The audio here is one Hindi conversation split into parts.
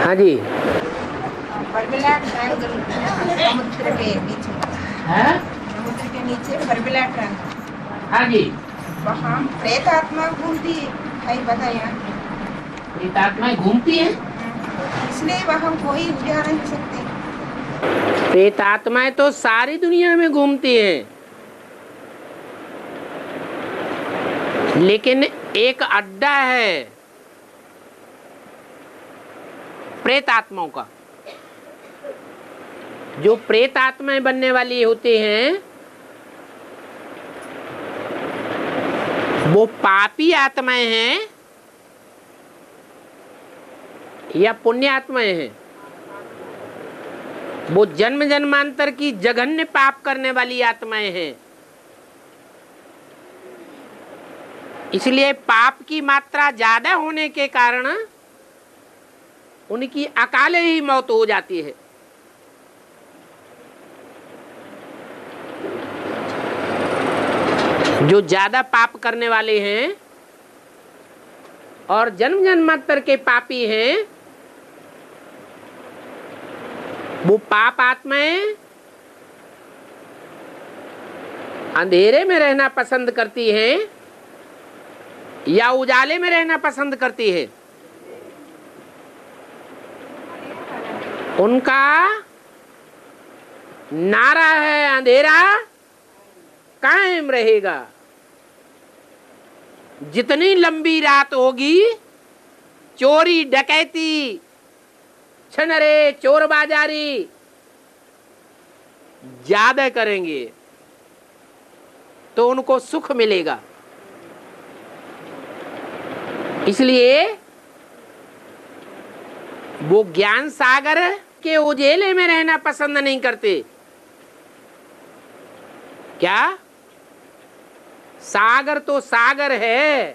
हाँ जी। बर्मिला ट्रायंगल समुद्र के नीचे है? समुद्र के नीचे बर्मिला ट्रायंगल। हाँ जी। वहाँ प्रेत आत्मा घूमती है, बताया। प्रेत आत्माएं घूमती हैं, इसलिए वहाँ कोई जा नहीं सकते। प्रेत आत्माएं तो सारी दुनिया में घूमती हैं, लेकिन एक अड्डा है प्रेत आत्माओं का। जो प्रेत आत्माएं बनने वाली होते हैं वो पापी आत्माएं हैं या पुण्य आत्माएं हैं। वो जन्म जन्मांतर की जघन्य पाप करने वाली आत्माएं हैं। इसलिए पाप की मात्रा ज्यादा होने के कारण उनकी अकाले ही मौत हो जाती है। जो ज्यादा पाप करने वाले हैं और जन्म जन्मांतर के पापी हैं, वो पाप आत्माएं अंधेरे में रहना पसंद करती हैं या उजाले में रहना पसंद करती है। उनका नारा है अंधेरा कायम रहेगा। जितनी लंबी रात होगी चोरी डकैती छनरे चोरबाजारी ज्यादा करेंगे तो उनको सुख मिलेगा। इसलिए वो ज्ञान सागर के उजेले में रहना पसंद नहीं करते। क्या? सागर तो सागर है,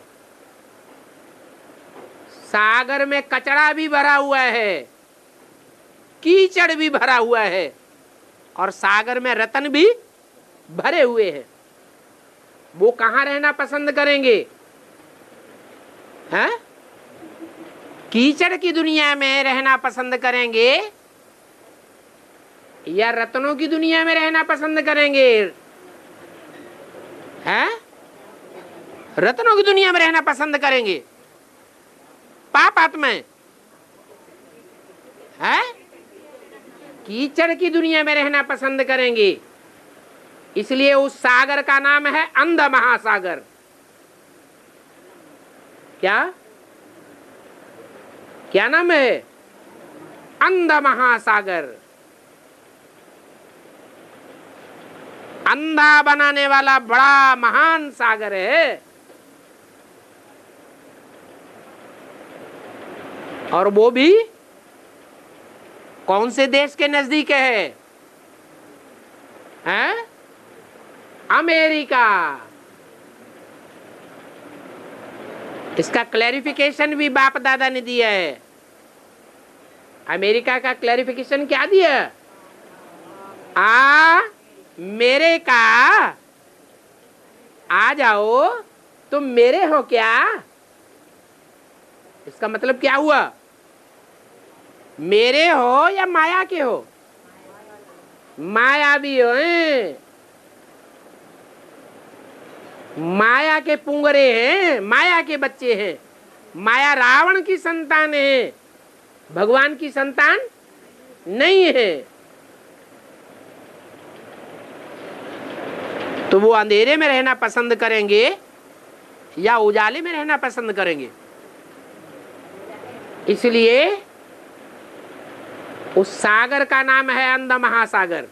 सागर में कचरा भी भरा हुआ है, कीचड़ भी भरा हुआ है और सागर में रतन भी भरे हुए हैं। वो कहां रहना पसंद करेंगे? हैं? कीचड़ की दुनिया में रहना पसंद करेंगे या रत्नों की दुनिया में रहना पसंद करेंगे? हैं? रत्नों की दुनिया में रहना पसंद करेंगे पाप आत्माएं, हैं? कीचड़ की दुनिया में रहना पसंद करेंगे। इसलिए उस सागर का नाम है अंध महासागर। क्या क्या नाम है? अंध महासागर। अंधा बनाने वाला बड़ा महान सागर है और वो भी कौन से देश के नजदीक है? हैं? अमेरिका। इसका क्लैरिफिकेशन भी बाप दादा ने दिया है। अमेरिका का क्लैरिफिकेशन क्या दिया? मेरे का आ जाओ, तुम मेरे हो क्या? इसका मतलब क्या हुआ? मेरे हो या माया के हो? माया भी हो, माया के पुंगरे हैं, माया के बच्चे हैं। माया रावण की संतान है, भगवान की संतान नहीं है। तो वो अंधेरे में रहना पसंद करेंगे या उजाले में रहना पसंद करेंगे? इसलिए उस सागर का नाम है अंध महासागर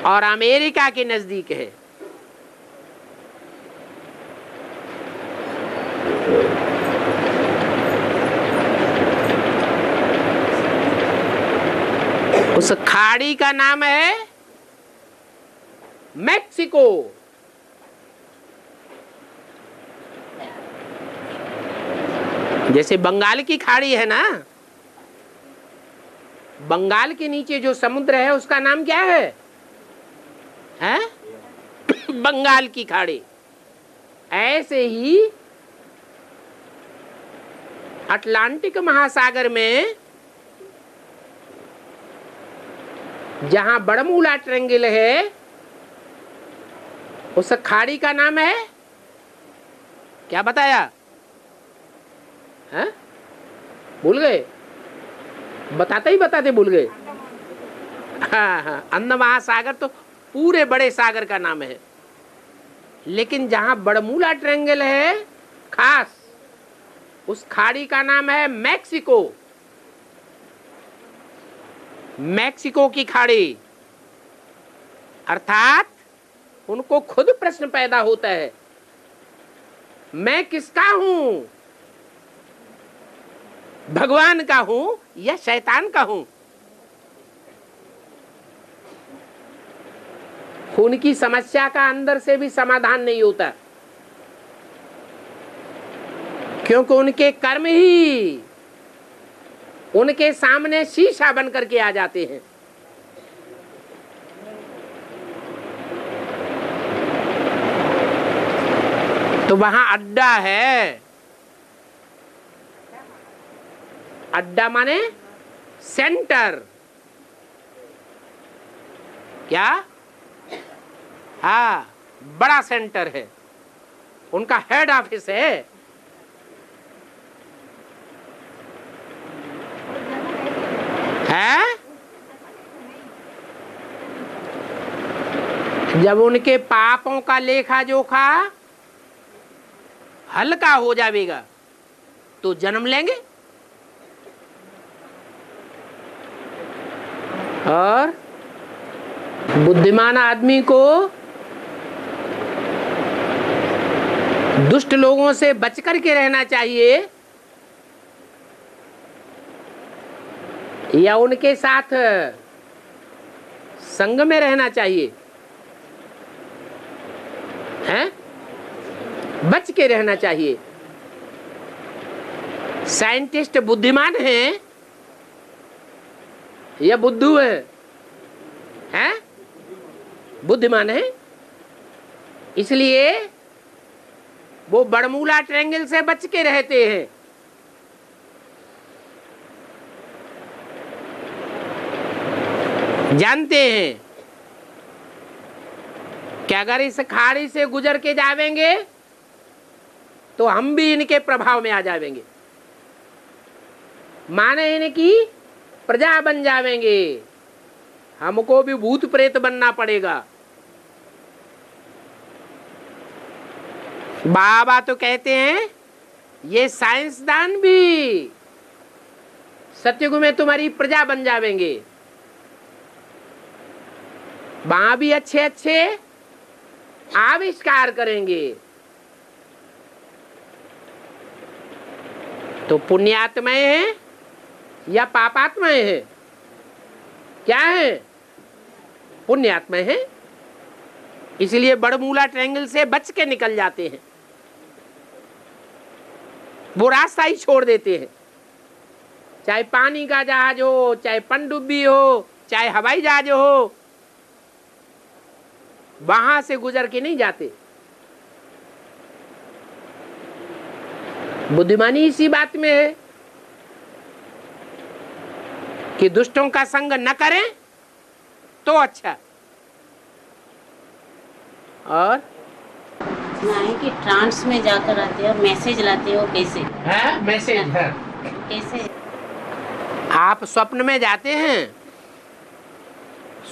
और अमेरिका के नजदीक है। उस खाड़ी का नाम है मैक्सिको। जैसे बंगाल की खाड़ी है ना, बंगाल के नीचे जो समुद्र है उसका नाम क्या है? हैं? बंगाल की खाड़ी। ऐसे ही अटलांटिक महासागर में जहां बरमूला ट्रायंगल है, उस खाड़ी का नाम है क्या बताया? हैं? भूल गए? बताते ही बताते भूल गए। हाँ, अंड महासागर तो पूरे बड़े सागर का नाम है, लेकिन जहां बरमूला ट्रायंगल है खास, उस खाड़ी का नाम है मैक्सिको। मैक्सिको की खाड़ी। अर्थात उनको खुद प्रश्न पैदा होता है, मैं किसका हूं? भगवान का हूं या शैतान का हूं? उनकी समस्या का अंदर से भी समाधान नहीं होता, क्योंकि उनके कर्म ही उनके सामने शीशा बन करके आ जाते हैं। तो वहां अड्डा है। अड्डा माने सेंटर। क्या? हाँ, बड़ा सेंटर है, उनका हेड ऑफिस है। जब उनके पापों का लेखा जोखा हल्का हो जाएगा तो जन्म लेंगे, और बुद्धिमान आदमी को दुष्ट लोगों से बच करके रहना चाहिए या उनके साथ संग में रहना चाहिए? हैं? बच के रहना चाहिए। साइंटिस्ट बुद्धिमान हैं या बुद्धू हैं? हैं? बुद्धिमान हैं, इसलिए वो बरमूला ट्रायंगल से बच के रहते हैं। जानते हैं कि अगर इस खाड़ी से गुजर के जावेंगे तो हम भी इनके प्रभाव में आ जावेंगे, माने इनकी प्रजा बन जावेंगे, हमको भी भूत प्रेत बनना पड़ेगा। बाबा तो कहते हैं ये साइंसदान भी सतयुग में तुम्हारी प्रजा बन जावेंगे, वहां भी अच्छे अच्छे आविष्कार करेंगे। तो पुण्यात्मा है या पापात्मा है? क्या है? पुण्यात्मा है, इसलिए बरमूला ट्रायंगल से बच के निकल जाते हैं, वो रास्ता ही छोड़ देते हैं। चाहे पानी का जहाज हो, चाहे पनडुब्बी हो, चाहे हवाई जहाज हो, वहां से गुजर के नहीं जाते। बुद्धिमानी इसी बात में है कि दुष्टों का संग न करें तो अच्छा। और कि ट्रांस में जाकर आते हो, मैसेज लाते हो, कैसे है? मैसेज है कैसे? आप स्वप्न में जाते हैं,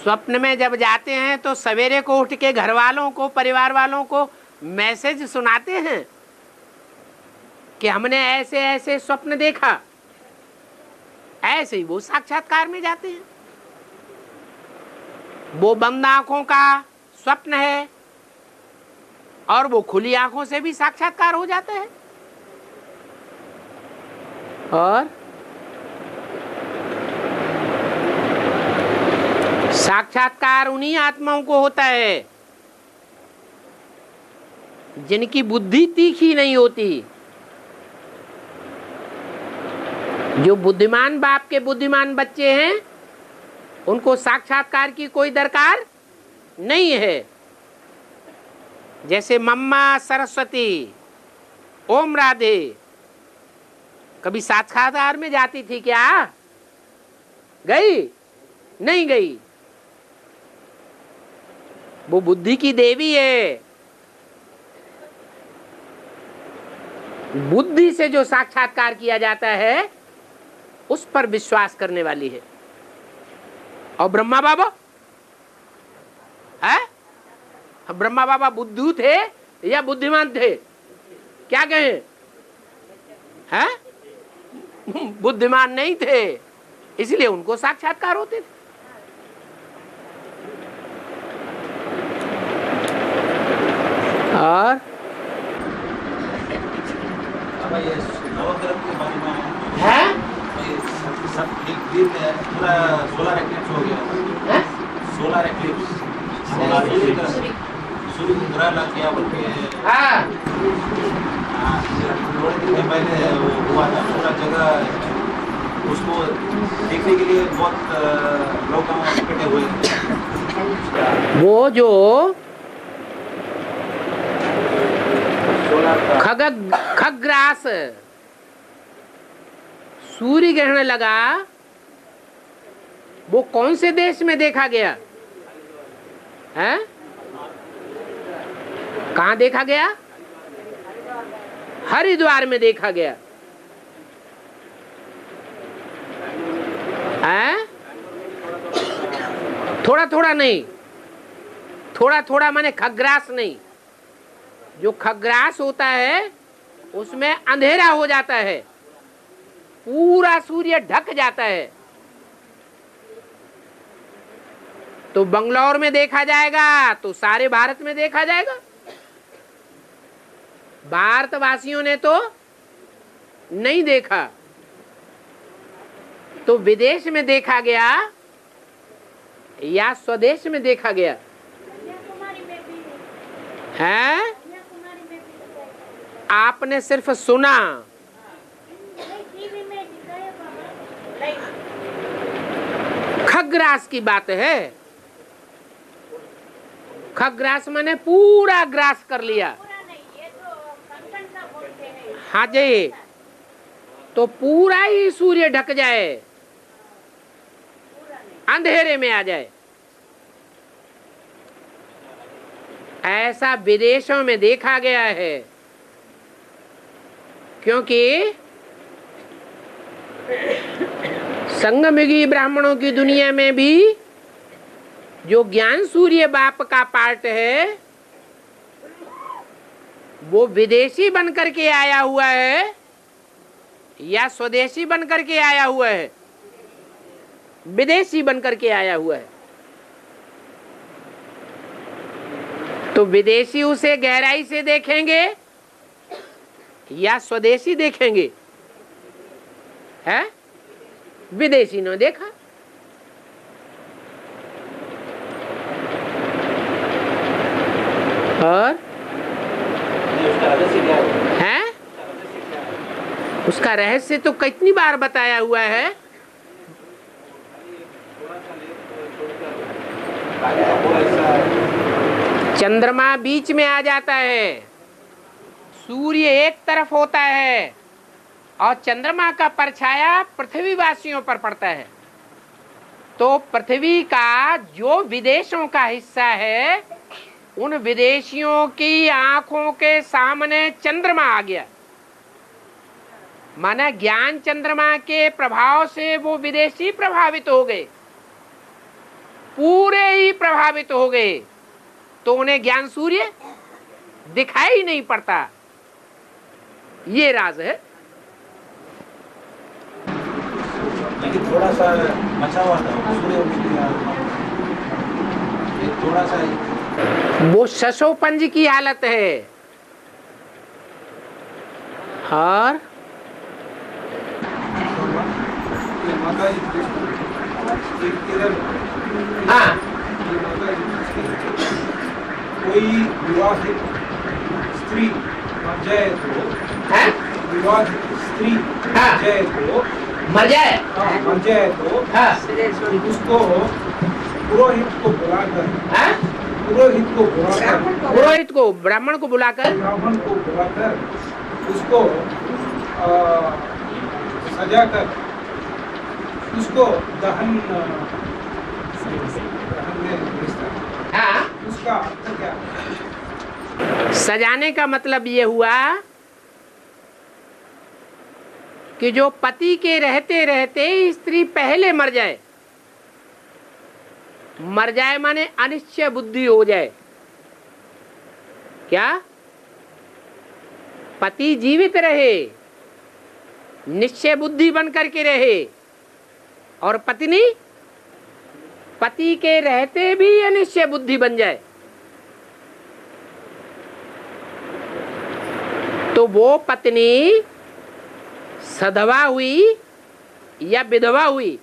स्वप्न में जब जाते हैं तो सवेरे को उठ के घर वालों को, परिवार वालों को मैसेज सुनाते हैं कि हमने ऐसे ऐसे स्वप्न देखा। ऐसे ही वो साक्षात्कार में जाते हैं। वो बंद आंखों का स्वप्न है और वो खुली आंखों से भी साक्षात्कार हो जाता है। और साक्षात्कार उन्हीं आत्माओं को होता है जिनकी बुद्धि तीखी नहीं होती। जो बुद्धिमान बाप के बुद्धिमान बच्चे हैं उनको साक्षात्कार की कोई दरकार नहीं है। जैसे मम्मा सरस्वती, ओम राधे, कभी साक्षात्कार में जाती थी क्या? गई? नहीं गई। वो बुद्धि की देवी है। बुद्धि से जो साक्षात्कार किया जाता है उस पर विश्वास करने वाली है। और ब्रह्मा बाबा है? ब्रह्मा बाबा बुद्धू थे या बुद्धिमान थे? क्या कहें? हैं? बुद्धिमान नहीं थे, इसलिए उनको साक्षात्कार होते थे। और है? पूरा सोलर एक्लिप्स हो गया। सोलर एक्लिप्स, सूर्य ग्रह लग गया बोल के थोड़े दिन पहले वो हुआ था। पूरा जगह उसको देखने के लिए बहुत लोग इकट्ठे हुए। वो जो खग्रास सूर्य ग्रहण लगा, वो कौन से देश में देखा गया है? कहाँ देखा गया? हरिद्वार में देखा गया है? थोड़ा थोड़ा नहीं, थोड़ा थोड़ा माने खग्रास नहीं। जो खग्रास होता है उसमें अंधेरा हो जाता है, पूरा सूर्य ढक जाता है। तो बंगलौर में देखा जाएगा तो सारे भारत में देखा जाएगा। भारतवासियों ने तो नहीं देखा, तो विदेश में देखा गया या स्वदेश में देखा गया है? आपने सिर्फ सुना, खग्रास की बात है। खग्रास माने पूरा ग्रास कर लिया। हाँ जी, तो पूरा ही सूर्य ढक जाए, अंधेरे में आ जाए, ऐसा विदेशों में देखा गया है। क्योंकि संगमयुगी ब्राह्मणों की दुनिया में भी जो ज्ञान सूर्य बाप का पार्ट है वो विदेशी बन करके आया हुआ है या स्वदेशी बन करके आया हुआ है? विदेशी बन करके आया हुआ है। तो विदेशी उसे गहराई से देखेंगे या स्वदेशी देखेंगे? है? विदेशी ने देखा। और है उसका रहस्य तो कितनी बार बताया हुआ है। चंद्रमा बीच में आ जाता है, सूर्य एक तरफ होता है और चंद्रमा का परछाया पृथ्वी वासियों पर पड़ता है। तो पृथ्वी का जो विदेशों का हिस्सा है, उन विदेशियों की आंखों के सामने चंद्रमा आ गया। माना ज्ञान चंद्रमा के प्रभाव से वो विदेशी प्रभावित हो गए, पूरे ही प्रभावित हो गए। तो उन्हें ज्ञान सूर्य दिखाई नहीं पड़ता। ये राज है। लेकिन थोड़ा सा बचा हुआ था सूर्य, थोड़ा सा वो शशोपंज की हालत है। और हाँ, कोई विवाहित स्त्री मर जाए तो, विवाहित स्त्री मर जाए तो, मर जाए, मर जाए तो हाँ, उसको पुरोहित को बुलाकर, पुरोहित को बुलाकर, पुरोहित को ब्राह्मण को बुलाकर, ब्राह्मण को बुलाकर उसको सजा कर उसको दहन में भेजता है। हाँ, उसका अर्थ क्या? सजाने का मतलब ये हुआ कि जो पति के रहते रहते स्त्री पहले मर जाए, मर जाए माने अनिश्चय बुद्धि हो जाए। क्या? पति जीवित रहे, निश्चय बुद्धि बन करके रहे, और पत्नी पति के रहते भी अनिश्चय बुद्धि बन जाए, तो वो पत्नी सधवा हुई या विधवा हुई,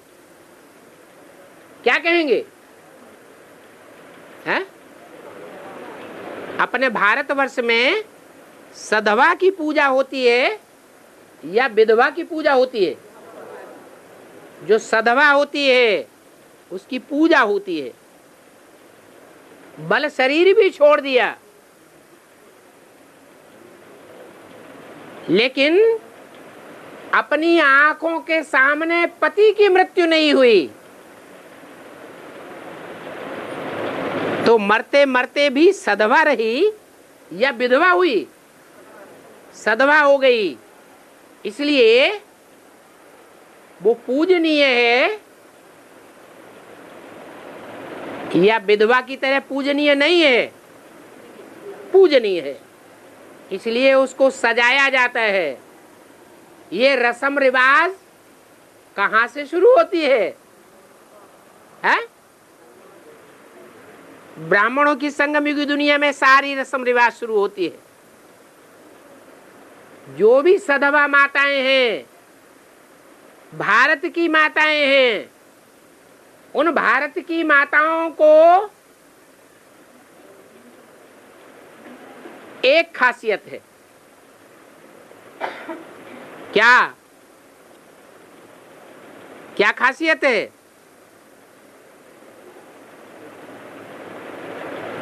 क्या कहेंगे? हैं? अपने भारतवर्ष में सधवा की पूजा होती है या विधवा की पूजा होती है? जो सधवा होती है उसकी पूजा होती है। बल शरीर भी छोड़ दिया, लेकिन अपनी आंखों के सामने पति की मृत्यु नहीं हुई, तो मरते मरते भी सधवा रही या विधवा हुई? सधवा हो गई। इसलिए वो पूजनीय है या विधवा की तरह पूजनीय नहीं है? पूजनीय है, इसलिए उसको सजाया जाता है। ये रस्म रिवाज कहाँ से शुरू होती है? ब्राह्मणों की संगम युगी दुनिया में सारी रस्म रिवाज शुरू होती है। जो भी सधवा माताएं हैं, भारत की माताएं हैं, उन भारत की माताओं को एक खासियत है। क्या? क्या खासियत है?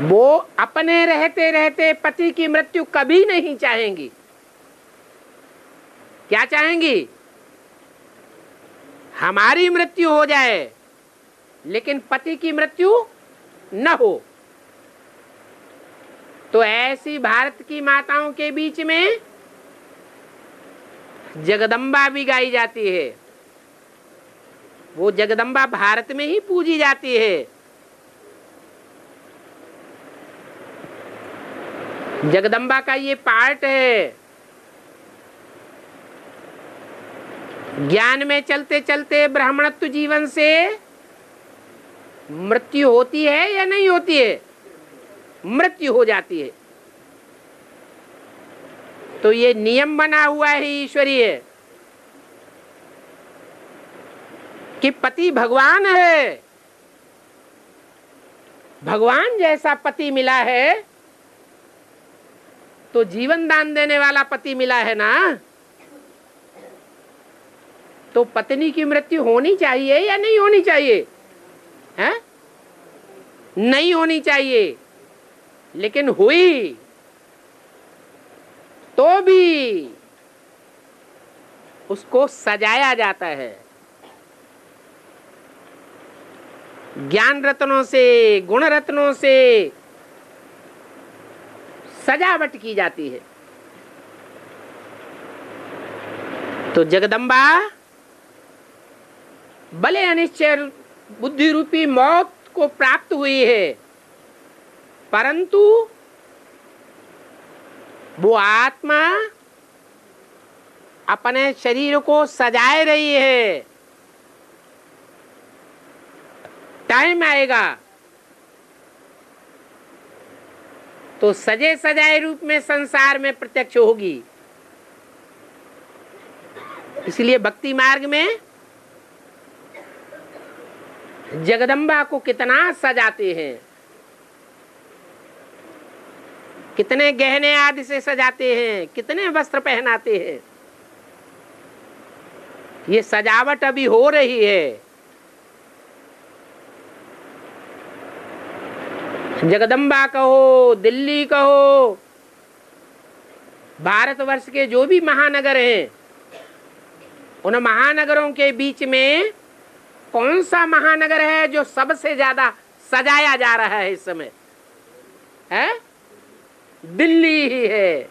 वो अपने रहते रहते पति की मृत्यु कभी नहीं चाहेंगी। क्या चाहेंगी? हमारी मृत्यु हो जाए लेकिन पति की मृत्यु न हो। तो ऐसी भारत की माताओं के बीच में जगदम्बा भी गाई जाती है। वो जगदम्बा भारत में ही पूजी जाती है। जगदम्बा का ये पार्ट है। ज्ञान में चलते चलते ब्राह्मणत्व जीवन से मृत्यु होती है या नहीं होती है? मृत्यु हो जाती है। तो ये नियम बना हुआ है ईश्वरीय कि पति भगवान है। भगवान जैसा पति मिला है तो जीवन दान देने वाला पति मिला है ना, तो पत्नी की मृत्यु होनी चाहिए या नहीं होनी चाहिए? हैं? नहीं होनी चाहिए, लेकिन हुई तो भी उसको सजाया जाता है। ज्ञान रत्नों से, गुण रत्नों से सजावट की जाती है। तो जगदम्बा भले अनिश्चय बुद्धि रूपी मौत को प्राप्त हुई है, परंतु वो आत्मा अपने शरीर को सजाए रही है। टाइम आएगा तो सजे सजाए रूप में संसार में प्रत्यक्ष होगी। इसलिए भक्ति मार्ग में जगदम्बा को कितना सजाते हैं, कितने गहने आदि से सजाते हैं, कितने वस्त्र पहनाते हैं। ये सजावट अभी हो रही है। जगदम्बा कहो, दिल्ली कहो, भारतवर्ष के जो भी महानगर हैं, उन महानगरों के बीच में कौन सा महानगर है जो सबसे ज्यादा सजाया जा रहा है इस समय? है दिल्ली ही है।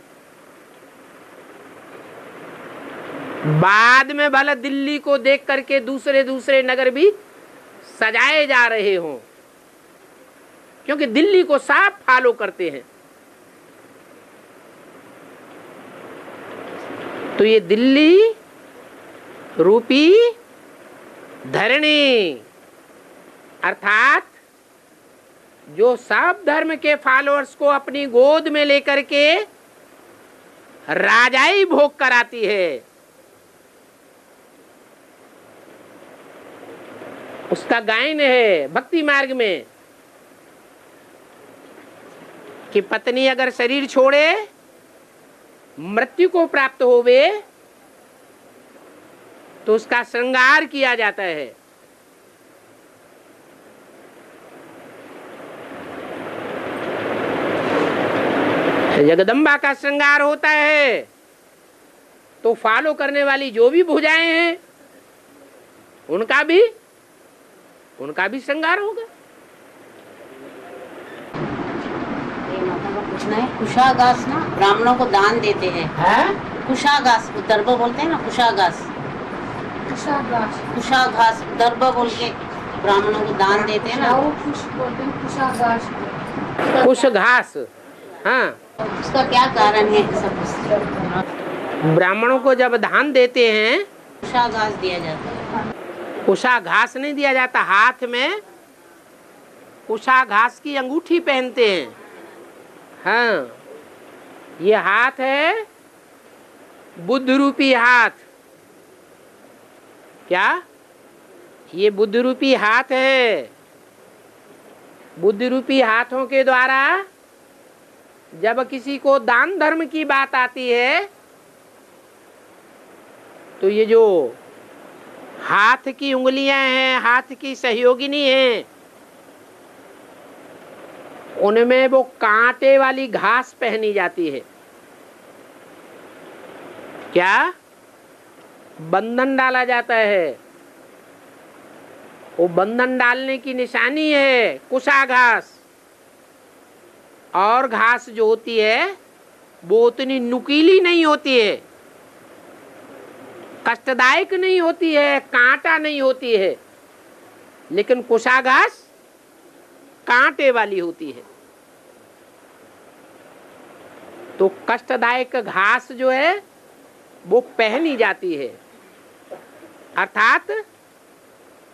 बाद में भला दिल्ली को देख करके दूसरे दूसरे नगर भी सजाए जा रहे हों, क्योंकि दिल्ली को साफ फॉलो करते हैं। तो ये दिल्ली रूपी धरणी, अर्थात जो सब धर्म के फॉलोअर्स को अपनी गोद में लेकर के राजाई भोग कराती है, उसका गायन है भक्ति मार्ग में कि पत्नी अगर शरीर छोड़े, मृत्यु को प्राप्त होवे, तो उसका श्रृंगार किया जाता है। जगदम्बा का श्रृंगार होता है, तो फॉलो करने वाली जो भी भुजाएं हैं उनका भी श्रृंगार होगा। पूछना है, कुशागास ना ब्राह्मणों को दान देते हैं। कुशागास दर्भ बोलते हैं ना, कुशागास दर्भ बोल के ब्राह्मणों को दान देते हैं ना, कुश घास। हाँ, उसका क्या कारण है? सब ब्राह्मणों को जब दान देते हैं कुशागास दिया जाता है। कुशा घास नहीं दिया जाता, हाथ में कुशा घास की अंगूठी पहनते हैं। हाँ, ये हाथ है बुद्ध रूपी हाथ। क्या ये बुद्ध रूपी हाथ है? बुद्ध रूपी हाथों के द्वारा जब किसी को दान धर्म की बात आती है, तो ये जो हाथ की उंगलियां हैं, हाथ की सहयोगिनी हैं, उनमें वो कांटे वाली घास पहनी जाती है। क्या? बंधन डाला जाता है। वो बंधन डालने की निशानी है कुशा घास। और घास जो होती है वो उतनी नुकीली नहीं होती है, कष्टदायक नहीं होती है, कांटा नहीं होती है, लेकिन कुशा घास कांटे वाली होती है। तो कष्टदायक घास जो है वो पहनी जाती है। अर्थात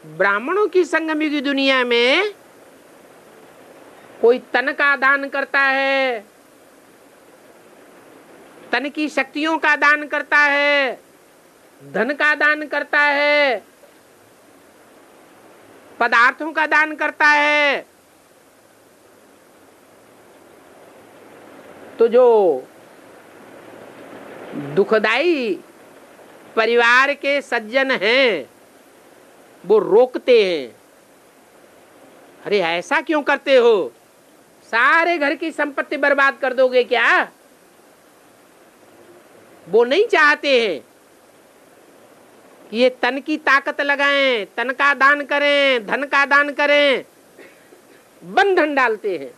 ब्राह्मणों की संगम की दुनिया में कोई तन का दान करता है, तन की शक्तियों का दान करता है, धन का दान करता है, पदार्थों का दान करता है, तो जो दुखदाई परिवार के सज्जन हैं वो रोकते हैं। अरे ऐसा क्यों करते हो? सारे घर की संपत्ति बर्बाद कर दोगे क्या? वो नहीं चाहते हैं कि ये तन की ताकत लगाएं, तन का दान करें, धन का दान करें, बंधन डालते हैं।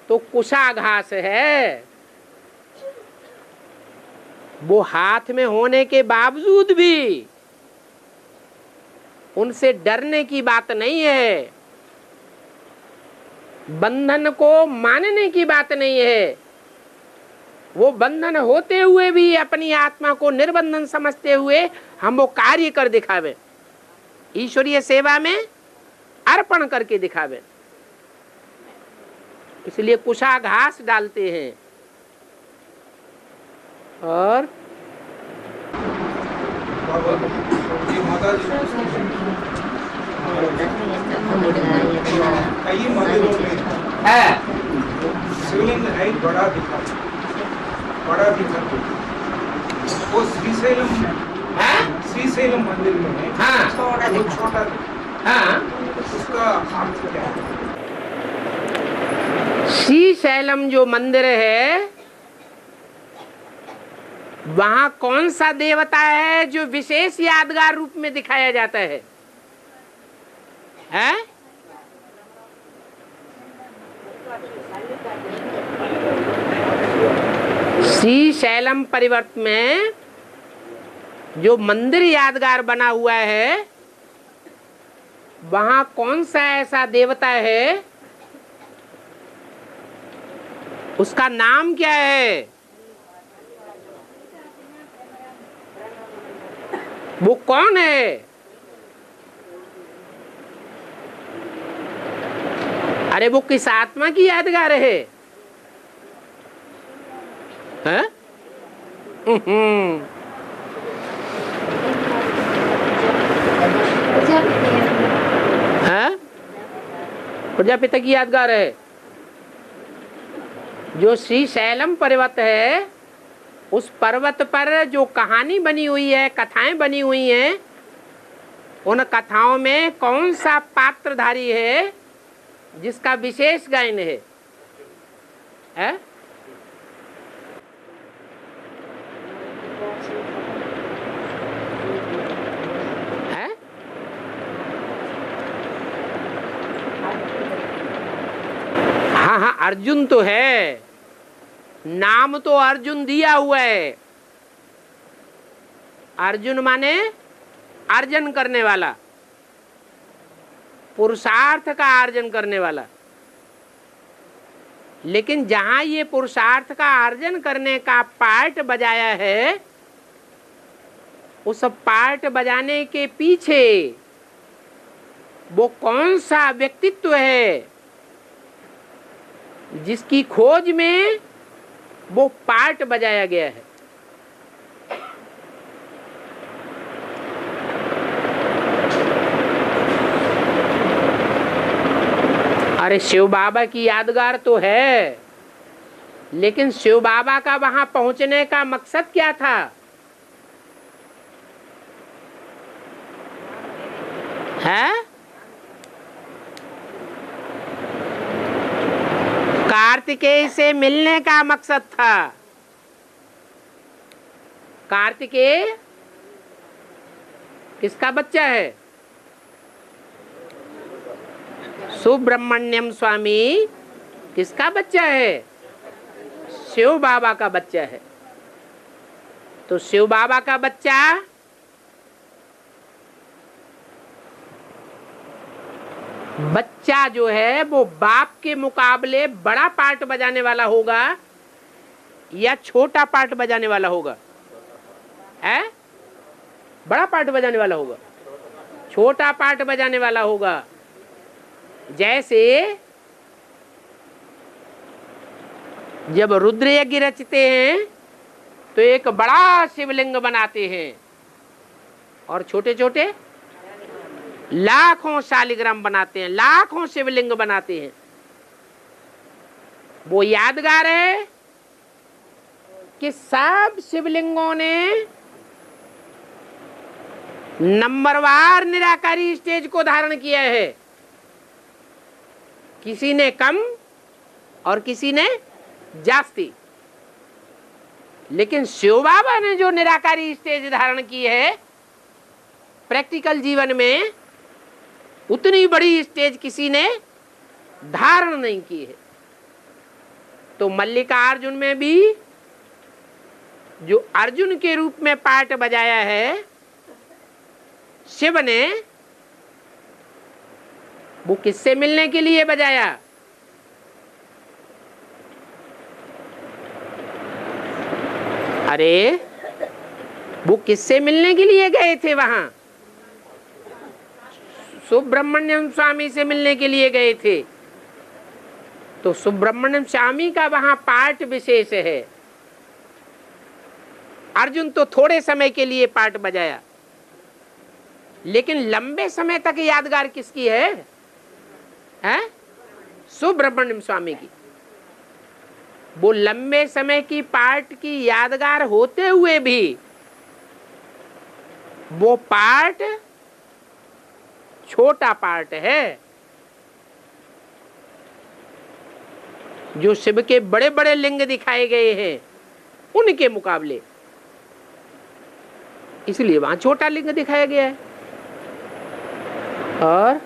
तो कुशा घास है, वो हाथ में होने के बावजूद भी उनसे डरने की बात नहीं है, बंधन को मानने की बात नहीं है। वो बंधन होते हुए भी अपनी आत्मा को निर्बंधन समझते हुए हम वो कार्य कर दिखावे, ईश्वरीय सेवा में अर्पण करके दिखावे। इसलिए कुशा घास डालते हैं। और शिवलिंग है बड़ा दिखा वो श्रीशैलम मंदिर में है। हाँ, छोटा हाँ, उसका अर्थ क्या है? श्रीशैलम जो मंदिर है वहां कौन सा देवता है जो विशेष यादगार रूप में दिखाया जाता है? हैं? श्री शैलम परिवर्त में जो मंदिर यादगार बना हुआ है, वहां कौन सा ऐसा देवता है, उसका नाम क्या है? वो कौन है? अरे वो किस आत्मा की यादगार है? हैं? हैं? प्रजापिता की यादगार है। जो श्री शैलम पर्वत है, उस पर्वत पर जो कहानी बनी हुई है, कथाएं बनी हुई हैं, उन कथाओं में कौन सा पात्रधारी है जिसका विशेष गायन है? है? हाँ हाँ, अर्जुन तो है, नाम तो अर्जुन दिया हुआ है। अर्जुन माने अर्जन करने वाला, पुरुषार्थ का अर्जन करने वाला। लेकिन जहां ये पुरुषार्थ का अर्जन करने का पार्ट बजाया है, उस पार्ट बजाने के पीछे वो कौन सा व्यक्तित्व है जिसकी खोज में वो पार्ट बजाया गया है? अरे शिव बाबा की यादगार तो है, लेकिन शिव बाबा का वहां पहुंचने का मकसद क्या था? है? कार्तिकेय से मिलने का मकसद था। कार्तिकेय किसका बच्चा है? सुब्रमण्यम स्वामी किसका बच्चा है? शिव बाबा का बच्चा है। तो शिव बाबा का बच्चा बच्चा जो है वो बाप के मुकाबले बड़ा पार्ट बजाने वाला होगा या छोटा पार्ट बजाने वाला होगा? है? बड़ा पार्ट बजाने वाला होगा, छोटा पार्ट बजाने वाला होगा। जैसे जब रुद्र यज्ञ रचते हैं तो एक बड़ा शिवलिंग बनाते हैं और छोटे छोटे लाखों शालिग्राम बनाते हैं, लाखों शिवलिंग बनाते हैं। वो यादगार है कि सब शिवलिंगों ने नंबरवार निराकारी स्टेज को धारण किया है। किसी ने कम और किसी ने जास्ती, लेकिन शिव बाबा ने जो निराकारी स्टेज धारण की है प्रैक्टिकल जीवन में, उतनी बड़ी स्टेज किसी ने धारण नहीं की है। तो मल्लिकार्जुन में भी जो अर्जुन के रूप में पार्ट बजाया है शिव ने, वो किससे मिलने के लिए बजाया? अरे वो किससे मिलने के लिए गए थे? वहां सुब्रमण्यम स्वामी से मिलने के लिए गए थे। तो सुब्रमण्यम स्वामी का वहां पार्ट विशेष है। अर्जुन तो थोड़े समय के लिए पार्ट बजाया, लेकिन लंबे समय तक यादगार किसकी है? हैं? सुब्रमण्यम स्वामी की। वो लंबे समय की पार्ट की यादगार होते हुए भी वो पार्ट छोटा पार्ट है। जो शिव के बड़े बड़े लिंग दिखाए गए हैं उनके मुकाबले इसलिए वहां छोटा लिंग दिखाया गया है। और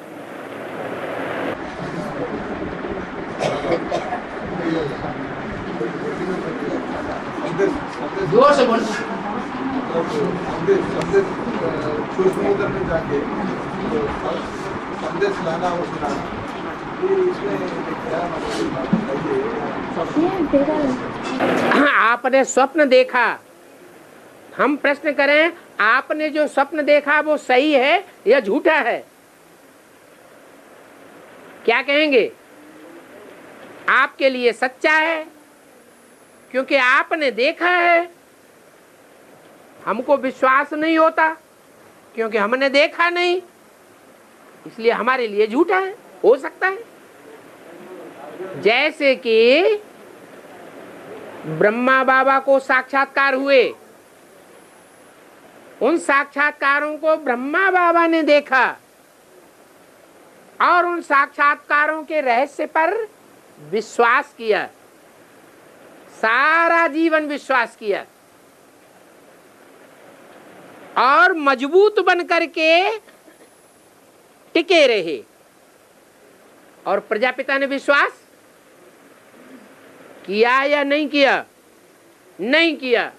जोर से बोल। सूक्ष्म उदर में जाके तो संदेश लाना और सुनाना, ये इसमें क्या मतलब? आपने स्वप्न देखा, हम प्रश्न करें आपने जो स्वप्न देखा वो सही है या झूठा है? क्या कहेंगे? आपके लिए सच्चा है क्योंकि आपने देखा है। हमको विश्वास नहीं होता क्योंकि हमने देखा नहीं, इसलिए हमारे लिए झूठा है। हो सकता है जैसे कि ब्रह्मा बाबा को साक्षात्कार हुए, उन साक्षात्कारों को ब्रह्मा बाबा ने देखा और उन साक्षात्कारों के रहस्य पर विश्वास किया, सारा जीवन विश्वास किया और मजबूत बन करके टिके रहे। और प्रजापिता ने विश्वास किया या नहीं किया? नहीं किया,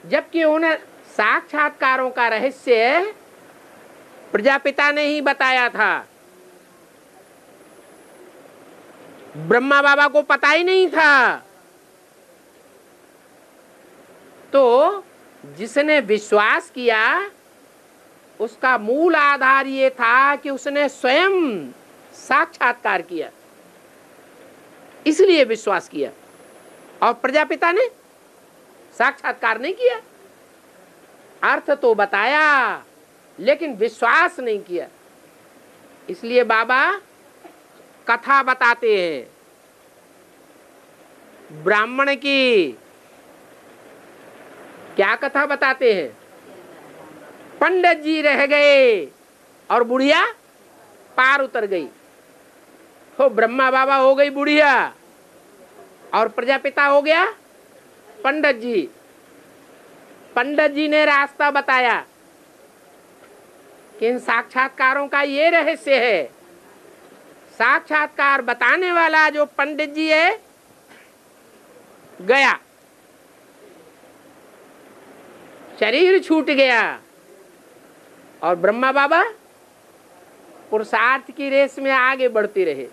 जबकि उन्हें साक्षात्कारों का रहस्य प्रजापिता ने ही बताया था। ब्रह्मा बाबा को पता ही नहीं था। तो जिसने विश्वास किया उसका मूल आधार ये था कि उसने स्वयं साक्षात्कार किया, इसलिए विश्वास किया। और प्रजापिता ने साक्षात्कार नहीं किया, अर्थ तो बताया लेकिन विश्वास नहीं किया। इसलिए बाबा कथा बताते हैं ब्राह्मण की। क्या कथा बताते हैं? पंडित जी रह गए और बुढ़िया पार उतर गई। हो ब्रह्मा बाबा हो गई बुढ़िया और प्रजापिता हो गया पंडित जी। पंडित जी ने रास्ता बताया कि इन साक्षात्कारों का ये रहस्य है। साक्षात्कार बताने वाला जो पंडित जी है गया, शरीर छूट गया और ब्रह्मा बाबा पुरुषार्थ की रेस में आगे बढ़ते रहे।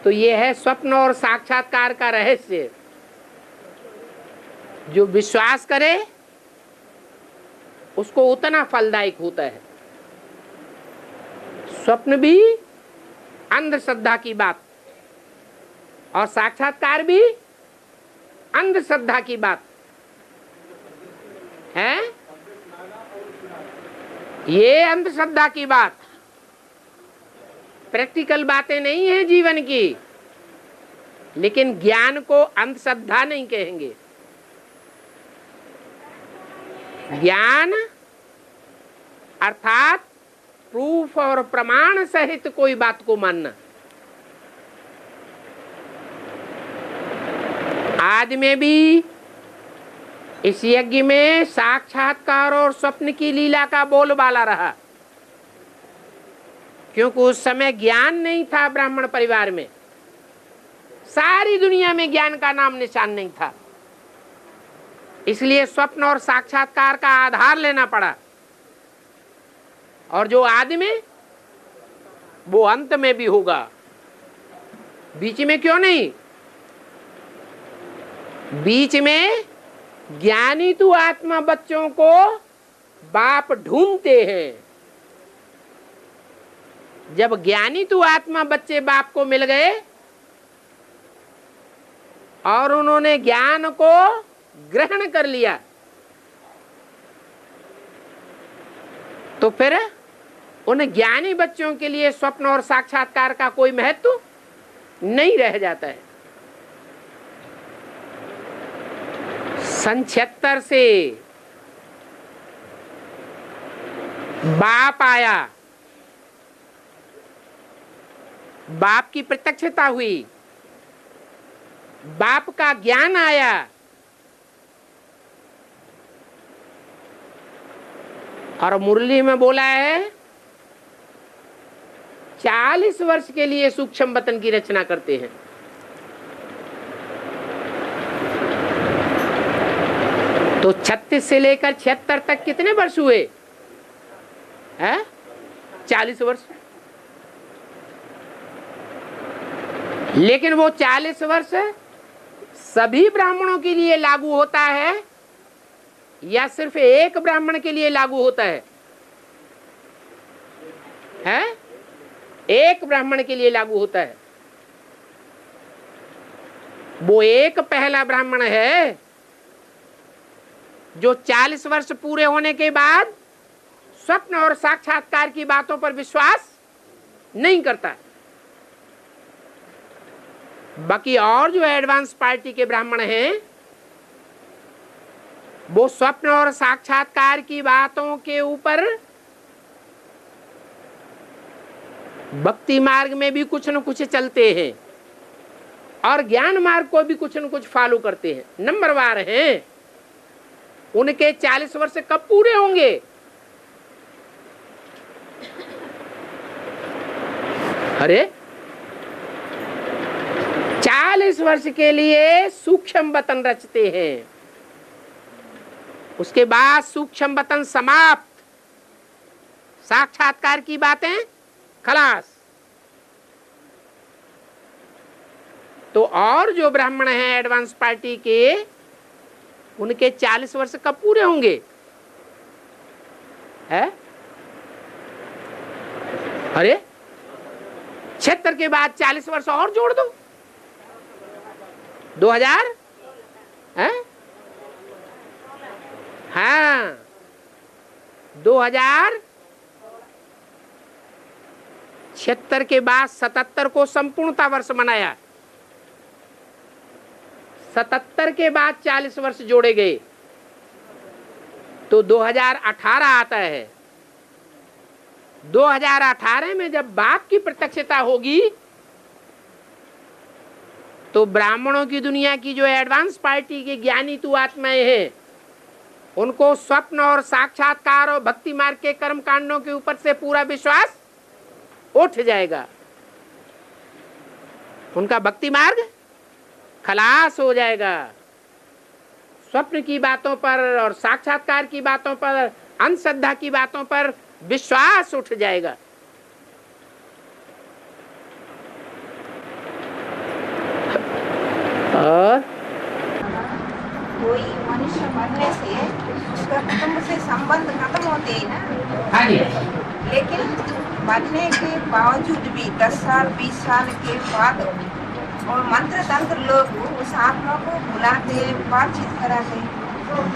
तो ये है स्वप्न और साक्षात्कार का रहस्य। जो विश्वास करे उसको उतना फलदायक होता है। स्वप्न भी अंधश्रद्धा की बात और साक्षात्कार भी अंधश्रद्धा की बात है। ये अंधश्रद्धा की बात, प्रैक्टिकल बातें नहीं है जीवन की, लेकिन ज्ञान को अंधश्रद्धा नहीं कहेंगे। ज्ञान अर्थात प्रूफ और प्रमाण सहित कोई बात को मानना। आज में भी इस यज्ञ में साक्षात्कार और स्वप्न की लीला का बोलबाला रहा, क्योंकि उस समय ज्ञान नहीं था ब्राह्मण परिवार में। सारी दुनिया में ज्ञान का नाम निशान नहीं था, इसलिए स्वप्न और साक्षात्कार का आधार लेना पड़ा। और जो आदमी वो अंत में भी होगा, बीच में क्यों नहीं? बीच में ज्ञानी तो आत्मा बच्चों को बाप ढूंढते हैं। जब ज्ञानी तो आत्मा बच्चे बाप को मिल गए और उन्होंने ज्ञान को ग्रहण कर लिया, तो फिर उन ज्ञानी बच्चों के लिए स्वप्न और साक्षात्कार का कोई महत्व नहीं रह जाता है। सन 76 से बाप आया, बाप की प्रत्यक्षता हुई, बाप का ज्ञान आया और मुरली में बोला है 40 वर्ष के लिए सूक्ष्म वतन की रचना करते हैं। तो 36 से लेकर 76 तक कितने वर्ष हुए हैं? 40 वर्ष। लेकिन वो 40 वर्ष सभी ब्राह्मणों के लिए लागू होता है या सिर्फ एक ब्राह्मण के लिए लागू होता है? हैं? एक ब्राह्मण के लिए लागू होता है। वो एक पहला ब्राह्मण है जो 40 वर्ष पूरे होने के बाद स्वप्न और साक्षात्कार की बातों पर विश्वास नहीं करता। बाकी और जो एडवांस पार्टी के ब्राह्मण हैं वो स्वप्न और साक्षात्कार की बातों के ऊपर भक्ति मार्ग में भी कुछ न कुछ चलते हैं और ज्ञान मार्ग को भी कुछ न कुछ फॉलो करते हैं, नंबरवार हैं। उनके 40 वर्ष कब पूरे होंगे? अरे 40 वर्ष के लिए सूक्ष्म वतन रचते हैं, उसके बाद सूक्ष्म वतन समाप्त, साक्षात्कार की बातें खलास। तो और जो ब्राह्मण हैं एडवांस पार्टी के, उनके 40 वर्ष कब पूरे होंगे? है? अरे 76 के बाद 40 वर्ष और जोड़ दो, 2000 है? हाँ, 2076 के बाद 77 को संपूर्णता वर्ष मनाया। 77 के बाद 40 वर्ष जोड़े गए तो 2018 आता है। 2018 में जब बाप की प्रत्यक्षता होगी तो ब्राह्मणों की दुनिया की जो एडवांस पार्टी के ज्ञानी तू आत्माएं हैं, उनको स्वप्न और साक्षात्कार और भक्ति मार्ग के कर्म कांडों के ऊपर से पूरा विश्वास उठ जाएगा। उनका भक्ति मार्ग खलास हो जाएगा। स्वप्न की बातों पर और साक्षात्कार की बातों पर, अंधश्रद्धा की बातों पर विश्वास उठ जाएगा। और कोई मनुष्य मरने से उसका कुटुंब से संबंध खत्म होते हैं ना, हाँ जी, लेकिन मरने के बावजूद भी 10 साल 20 साल के बाद और मंत्र तंत्र लोग उस आत्मा को बुलाते, बातचीत कराते,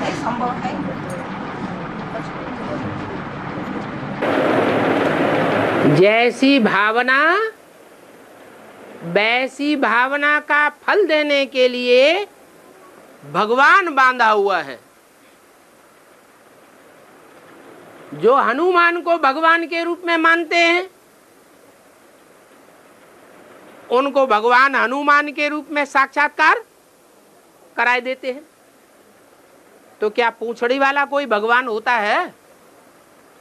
ये संभव है? जैसी भावना वैसी भावना का फल देने के लिए भगवान बांधा हुआ है। जो हनुमान को भगवान के रूप में मानते हैं, उनको भगवान हनुमान के रूप में साक्षात्कार कराए देते हैं। तो क्या पूंछड़ी वाला कोई भगवान होता है?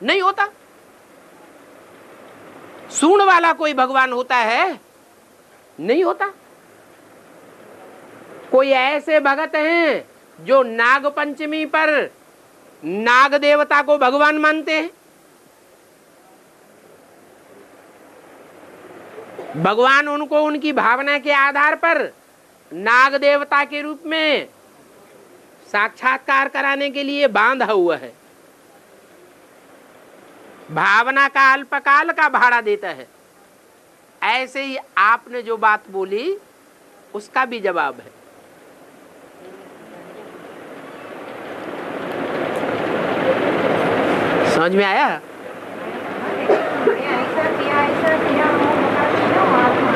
नहीं होता। सूंड वाला कोई भगवान होता है? नहीं होता। कोई ऐसे भगत हैं जो नाग पंचमी पर नाग देवता को भगवान मानते हैं। भगवान उनको उनकी भावना के आधार पर नाग देवता के रूप में साक्षात्कार कराने के लिए बांधा हुआ है। भावना का अल्पकाल का भाड़ा देता है। ऐसे ही आपने जो बात बोली उसका भी जवाब है। समझ में आया?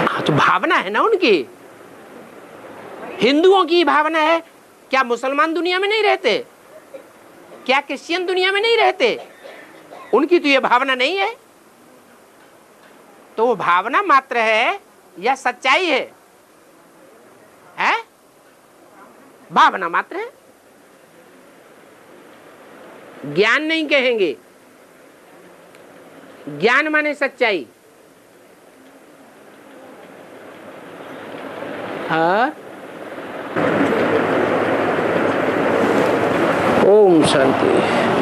हाँ, तो भावना है ना उनकी। हिंदुओं की भावना है। क्या मुसलमान दुनिया में नहीं रहते? क्या क्रिश्चियन दुनिया में नहीं रहते? उनकी तो ये भावना नहीं है। तो वो भावना मात्र है या सच्चाई है? है? भावना मात्र है। ज्ञान नहीं कहेंगे, ज्ञान माने सच्चाई। ओम शांति।